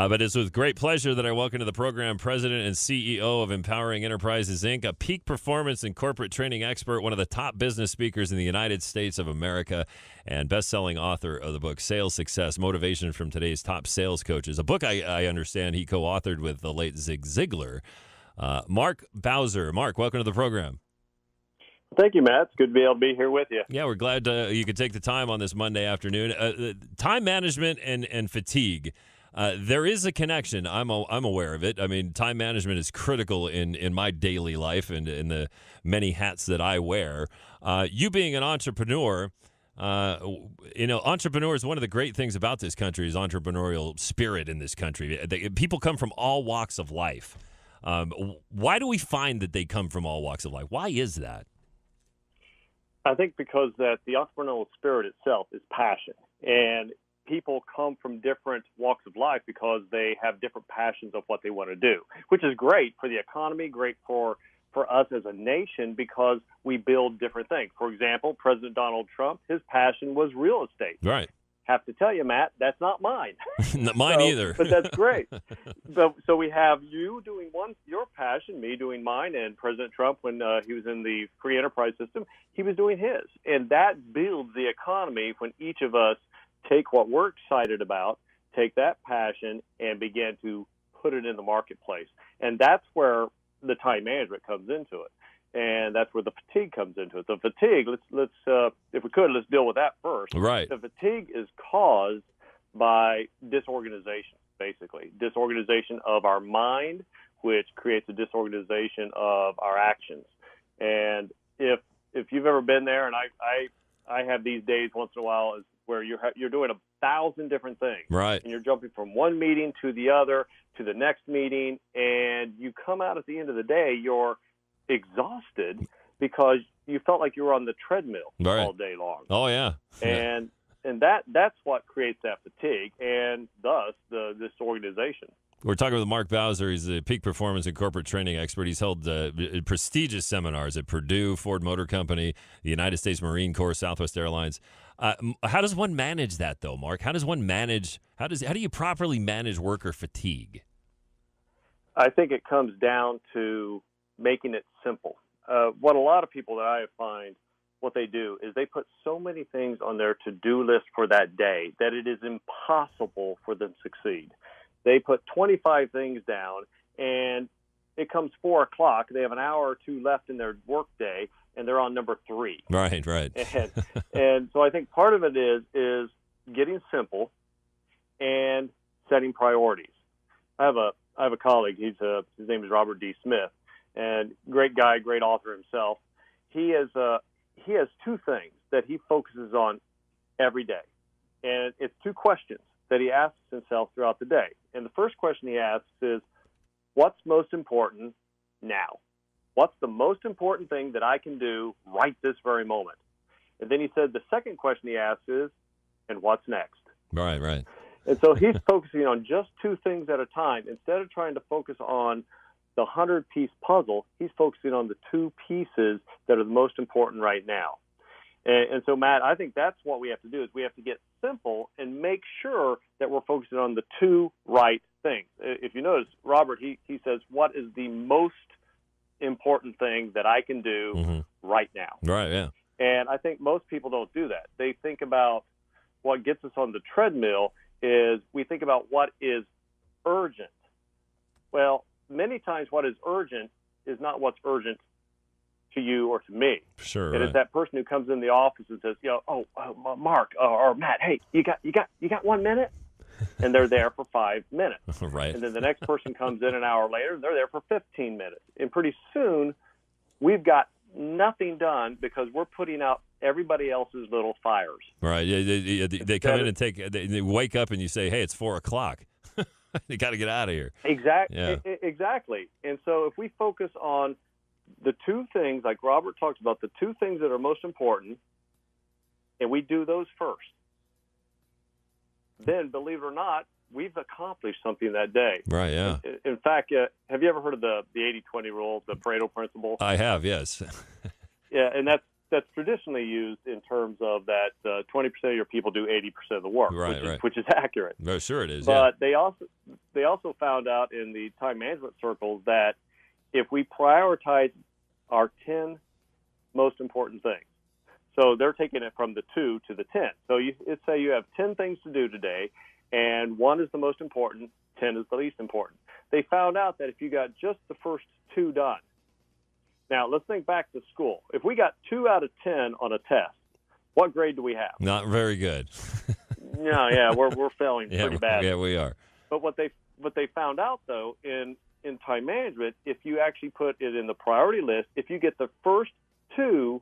But it's with great pleasure that I welcome to the program President and CEO of Empowering Enterprises, Inc., a peak performance and corporate training expert, one of the top business speakers in the United States of America, and best-selling author of the book Sales Success, Motivation from Today's Top Sales Coaches, a book I understand he co-authored with the late Zig Ziglar. Mark Bowser. Mark, welcome to the program. Thank you, Matt. It's good to be able to be here with you. Yeah, we're glad you could take the time on this Monday afternoon. Time management and fatigue. There is a connection. I'm aware of it. I mean, time management is critical in my daily life and in the many hats that I wear. You being an entrepreneur, entrepreneurs, one of the great things about this country is entrepreneurial spirit in this country. People come from all walks of life. Why do we find that they come from all walks of life? Why is that? I think because that the entrepreneurial spirit itself is passion, and people come from different walks of life because they have different passions of what they want to do, which is great for the economy, great for us as a nation because we build different things. For example, President Donald Trump, his passion was real estate. Right. Have to tell you, Matt, that's not mine. Not mine either. But that's great. So we have you doing your passion, me doing mine, and President Trump, when he was in the free enterprise system, he was doing his. And that builds the economy when each of us take what we're excited about, take that passion, and begin to put it in the marketplace. And that's where the time management comes into it. And that's where the fatigue comes into it. The fatigue, let's if we could, let's deal with that first. Right. The fatigue is caused by disorganization, basically. Disorganization of our mind, which creates a disorganization of our actions. And if you've ever been there, and I have these days once in a while, is where you're doing 1,000 different things. Right. And you're jumping from one meeting to the other, to the next meeting, and you come out at the end of the day, you're exhausted because you felt like you were on the treadmill all day long. Oh, yeah. And that's what creates that fatigue and thus this organization. We're talking with Mark Bowser. He's a peak performance and corporate training expert. He's held prestigious seminars at Purdue, Ford Motor Company, the United States Marine Corps, Southwest Airlines. How does one manage that, though, Mark? How do you properly manage worker fatigue? I think it comes down to making it simple. What a lot of people that I find, what they do is they put so many things on their to-do list for that day that it is impossible for them to succeed. They put 25 things down, and it comes 4 o'clock. They have an hour or two left in their workday, and they're on number 3. Right. And so I think part of it is getting simple and setting priorities. I have a colleague. His name is Robert D. Smith, and great guy, great author himself. He has 2 things that he focuses on every day, and it's 2 questions that he asks himself throughout the day. And the first question he asks is, what's most important now? What's the most important thing that I can do right this very moment? And then he said the second question he asks is, and what's next? Right. And so he's focusing on just 2 things at a time. Instead of trying to focus on the 100-piece puzzle, he's focusing on the 2 pieces that are the most important right now. And so, Matt, I think that's what we have to do is we have to get simple and make sure that we're focusing on the 2 right things. If you notice, Robert, he says, what is the most important thing that I can do right now? Right, yeah. And I think most people don't do that. They think about what gets us on the treadmill is we think about what is urgent. Well, many times what is urgent is not what's urgent to you or to me. Sure. It is that person who comes in the office and says, Mark or Matt, hey, you got 1 minute? And they're there for 5 minutes. Right. And then the next person comes in an hour later, and they're there for 15 minutes. And pretty soon, we've got nothing done because we're putting out everybody else's little fires. Right. Yeah, they come in and they wake up and you say, hey, it's 4 o'clock. You got to get out of here. Exactly. And so if we focus on the 2 things, like Robert talked about, the 2 things that are most important, and we do those first, then, believe it or not, we've accomplished something that day. Right, yeah. In fact, have you ever heard of the 80-20 rule, the Pareto principle? I have, yes. Yeah, and that's traditionally used in terms of that 20% of your people do 80% of the work, which is accurate. Oh, sure it is. But they they also found out in the time management circles that if we prioritize our 10 most important things, so they're taking it from the 2 to the 10. So let's say you have 10 things to do today, and 1 is the most important, 10 is the least important. They found out that if you got just the first 2 done, now let's think back to school. If we got 2 out of 10 on a test, what grade do we have? Not very good. No, yeah, we're failing pretty bad. Yeah, we are. But what they found out, though, in time management, if you actually put it in the priority list, if you get the first 2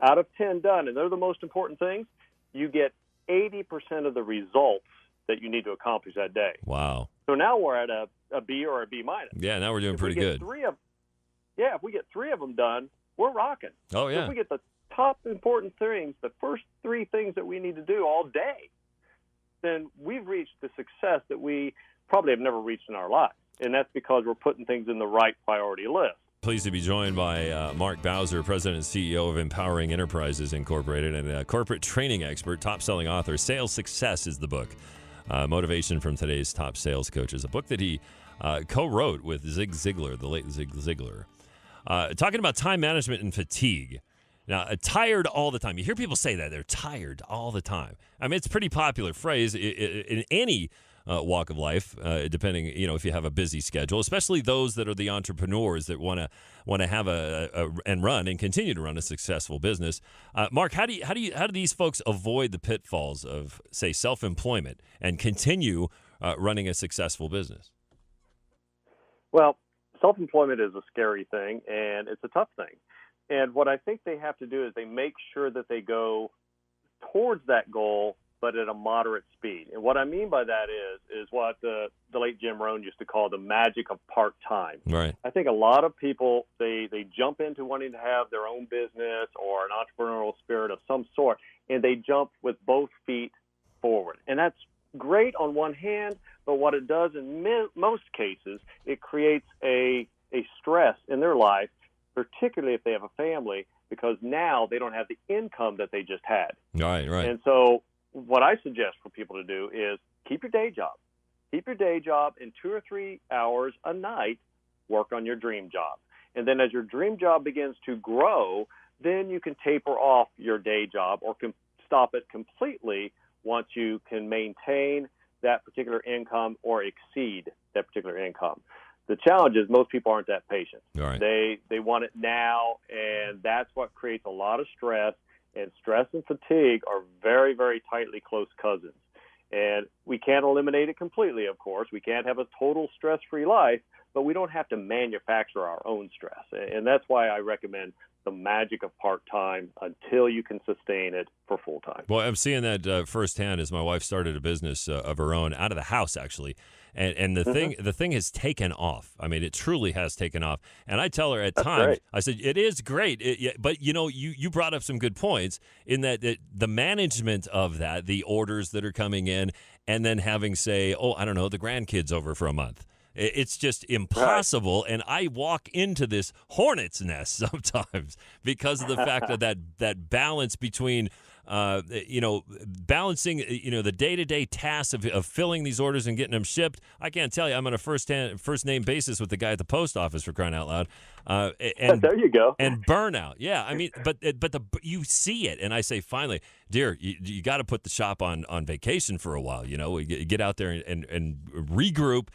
out of 10 done, and they're the most important things, you get 80% of the results that you need to accomplish that day. Wow. So now we're at a B or a B minus. Yeah, now we're doing pretty good. If we get 3 of them done, we're rocking. Oh, yeah. So if we get the top important things, the first 3 things that we need to do all day, then we've reached the success that we probably have never reached in our lives. And that's because we're putting things in the right priority list. Pleased to be joined by Mark Bowser, President and CEO of Empowering Enterprises Incorporated, and a corporate training expert, top-selling author. Sales Success is the book. Motivation from Today's Top Sales Coaches, a book that he co-wrote with Ziglar, the late Zig Ziglar. Talking about time management and fatigue. Now, tired all the time. You hear people say that. They're tired all the time. I mean, it's a pretty popular phrase in any walk of life, depending, if you have a busy schedule, especially those that are the entrepreneurs that want to have and run and continue to run a successful business. Mark, how do these folks avoid the pitfalls of, say, self-employment and continue running a successful business? Well, self-employment is a scary thing, and it's a tough thing. And what I think they have to do is they make sure that they go towards that goal, but at a moderate speed. And what I mean by that is what the late Jim Rohn used to call the magic of part-time. Right. I think a lot of people, they jump into wanting to have their own business or an entrepreneurial spirit of some sort, and they jump with both feet forward. And that's great on one hand, but what it does in most cases, it creates a stress in their life, particularly if they have a family, because now they don't have the income that they just had. Right. And so what I suggest for people to do is keep your day job. Keep your day job, and 2 or 3 hours a night, work on your dream job. And then as your dream job begins to grow, then you can taper off your day job or can stop it completely once you can maintain that particular income or exceed that particular income. The challenge is most people aren't that patient. All right. They want it now, and that's what creates a lot of stress. And stress and fatigue are very, very tightly close cousins. And we can't eliminate it completely, of course. We can't have a total stress-free life, but we don't have to manufacture our own stress. And that's why I recommend the magic of part-time until you can sustain it for full-time. Well, I'm seeing that firsthand as my wife started a business of her own out of the house, actually. And the thing has taken off. I mean, it truly has taken off. And I tell her at times, great. I said, it is great. But, you brought up some good points in that the management of that, the orders that are coming in, and then having, say, the grandkids over for a month. It's just impossible, right. And I walk into this hornet's nest sometimes because of the fact of that balance between, balancing, the day-to-day tasks of filling these orders and getting them shipped. I can't tell you, I'm on a first-name basis with the guy at the post office, for crying out loud. And there you go. And burnout, yeah. I mean, but you see it, and I say, finally, dear, you got to put the shop on vacation for a while. Get out there and regroup.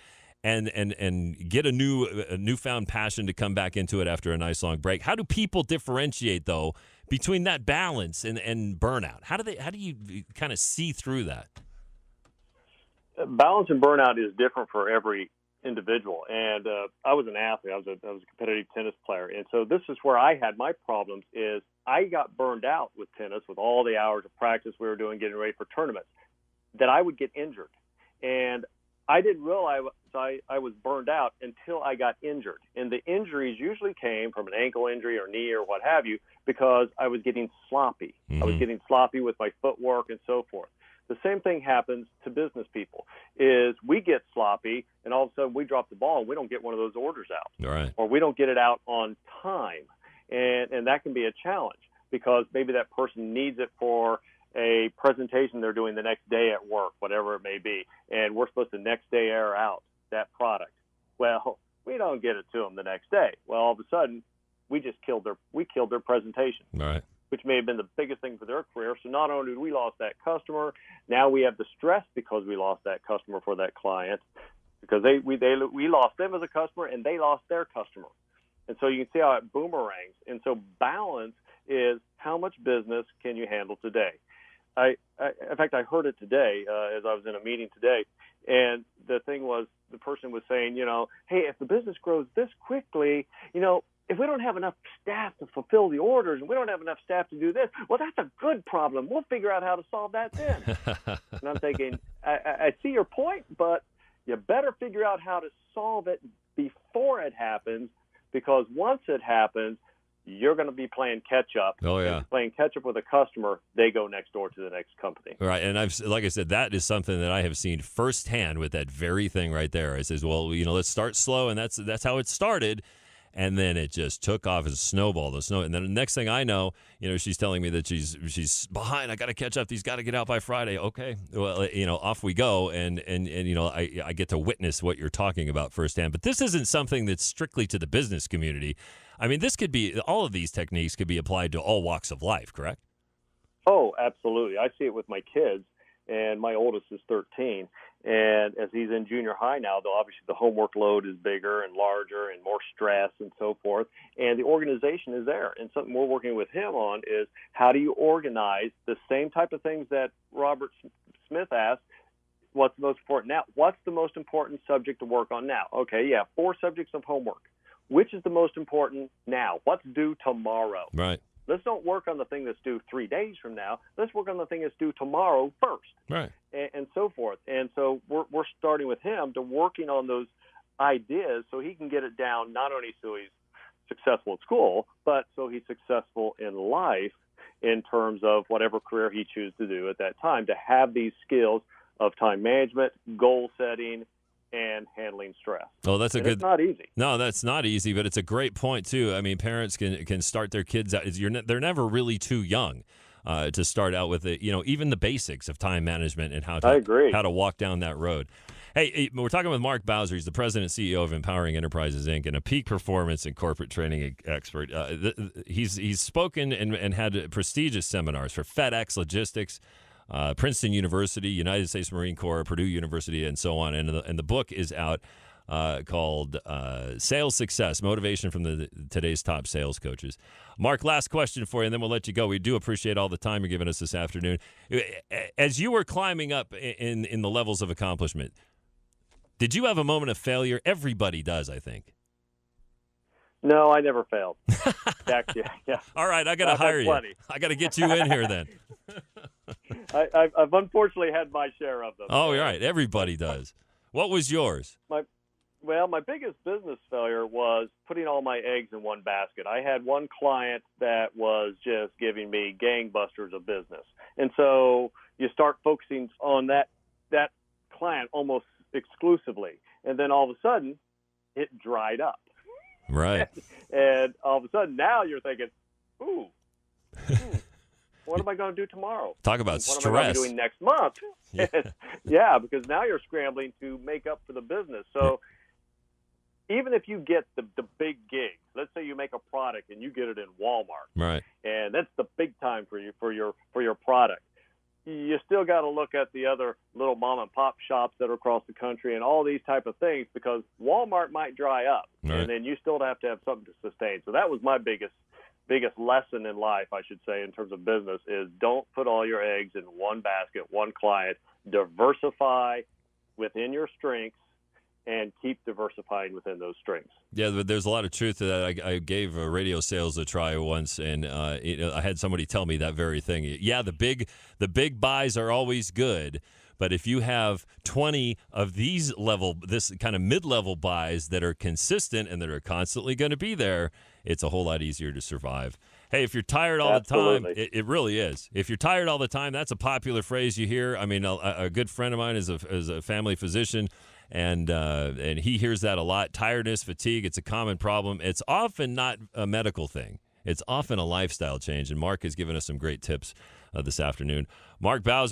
And get a newfound passion to come back into it after a nice long break. How do people differentiate though between that balance and burnout? How do you kind of see through that? Balance and burnout is different for every individual. And I was an athlete. I was a competitive tennis player, and so this is where I had my problems. Is I got burned out with tennis with all the hours of practice we were doing, getting ready for tournaments, that I would get injured, and I didn't realize I was burned out until I got injured. And the injuries usually came from an ankle injury or knee or what have you because I was getting sloppy. Mm-hmm. I was getting sloppy with my footwork and so forth. The same thing happens to business people is we get sloppy and all of a sudden we drop the ball and we don't get one of those orders out. All right. Or we don't get it out on time. And that can be a challenge because maybe that person needs it for a presentation they're doing the next day at work, whatever it may be, and we're supposed to next day air out. that product. Well, we don't get it to them the next day. Well, all of a sudden, we killed their presentation, Right. which may have been the biggest thing for their career. So not only did we lost that customer, now we have the stress because we lost that customer for that client, because we lost them as a customer and they lost their customer. And so you can see how it boomerangs. And so balance is how much business can you handle today? In fact, I heard it today as I was in a meeting today, and the thing was, the person was saying, hey, if the business grows this quickly, if we don't have enough staff to fulfill the orders and we don't have enough staff to do this, well, that's a good problem. We'll figure out how to solve that then. And I'm thinking, I see your point, but you better figure out how to solve it before it happens, because once it happens, you're going to be playing catch up. Oh, yeah. Playing catch up with a customer, they go next door to the next company. Right. And like I said, that is something that I have seen firsthand with that very thing right there. I says, well, let's start slow. And that's how it started. And then it just took off and snowballed. And then the next thing I know, she's telling me that she's behind. I got to catch up. These got to get out by Friday. Okay. Well, off we go. And I get to witness what you're talking about firsthand. But this isn't something that's strictly to the business community. I mean, all of these techniques could be applied to all walks of life, correct? Oh, absolutely. I see it with my kids, and my oldest is 13. And as he's in junior high now, though, obviously the homework load is bigger and larger and more stress and so forth. And the organization is there. And something we're working with him on is, how do you organize the same type of things that Robert Smith asked? What's the most important now? What's the most important subject to work on now? Okay, yeah, 4 subjects of homework. Which is the most important now? What's due tomorrow? Right. Let's don't work on the thing that's due 3 days from now. Let's work on the thing that's due tomorrow first. Right. And so forth. And so we're starting with him to working on those ideas so he can get it down, not only so he's successful at school, but so he's successful in life in terms of whatever career he chooses to do at that time, to have these skills of time management, goal setting, and handling stress. Oh, that's It's not easy. No, that's not easy, but it's a great point too. I mean, parents can start their kids out. They're never really too young to start out with it. Even the basics of time management and how to walk down that road. Hey, we're talking with Mark Bowser. He's the president and CEO of Empowering Enterprises, Inc., and a peak performance and corporate training expert. He's spoken and had prestigious seminars for FedEx Logistics, Princeton University, United States Marine Corps, Purdue University, and so on. And the book is out called Sales Success, Motivation from Today's Top Sales Coaches. Mark, last question for you, and then we'll let you go. We do appreciate all the time you're giving us this afternoon. As you were climbing up in the levels of accomplishment, did you have a moment of failure? Everybody does, I think. No, I never failed. Yeah. All right, I got to hire you. I got to get you in here then. I've unfortunately had my share of them. Oh, you're right. Everybody does. What was yours? My biggest business failure was putting all my eggs in one basket. I had one client that was just giving me gangbusters of business. And so you start focusing on that client almost exclusively. And then all of a sudden, it dried up. Right. And all of a sudden, now you're thinking, ooh, what am I going to do tomorrow? Talk about what stress. What am I going to be doing next month? Yeah. Yeah, because now you're scrambling to make up for the business. So even if you get the big gig, let's say you make a product and you get it in Walmart, right, and that's the big time for you for your product. You still got to look at the other little mom and pop shops that are across the country and all these type of things, because Walmart might dry up, right, and then you still have to have something to sustain. So that was my biggest lesson in life, I should say, in terms of business, is don't put all your eggs in one basket, one client. Diversify within your strengths and keep diversifying within those strengths. Yeah, but there's a lot of truth to that. I gave radio sales a try once, and I had somebody tell me that very thing. Yeah, the big buys are always good, but if you have 20 of this kind of mid-level buys that are consistent and that are constantly going to be there, it's a whole lot easier to survive. Hey, if you're tired all Absolutely. the time, it really is. If you're tired all the time, that's a popular phrase you hear. I mean, a good friend of mine is a family physician, and he hears that a lot. Tiredness, fatigue, it's a common problem. It's often not a medical thing. It's often a lifestyle change, and Mark has given us some great tips this afternoon. Mark Bowser.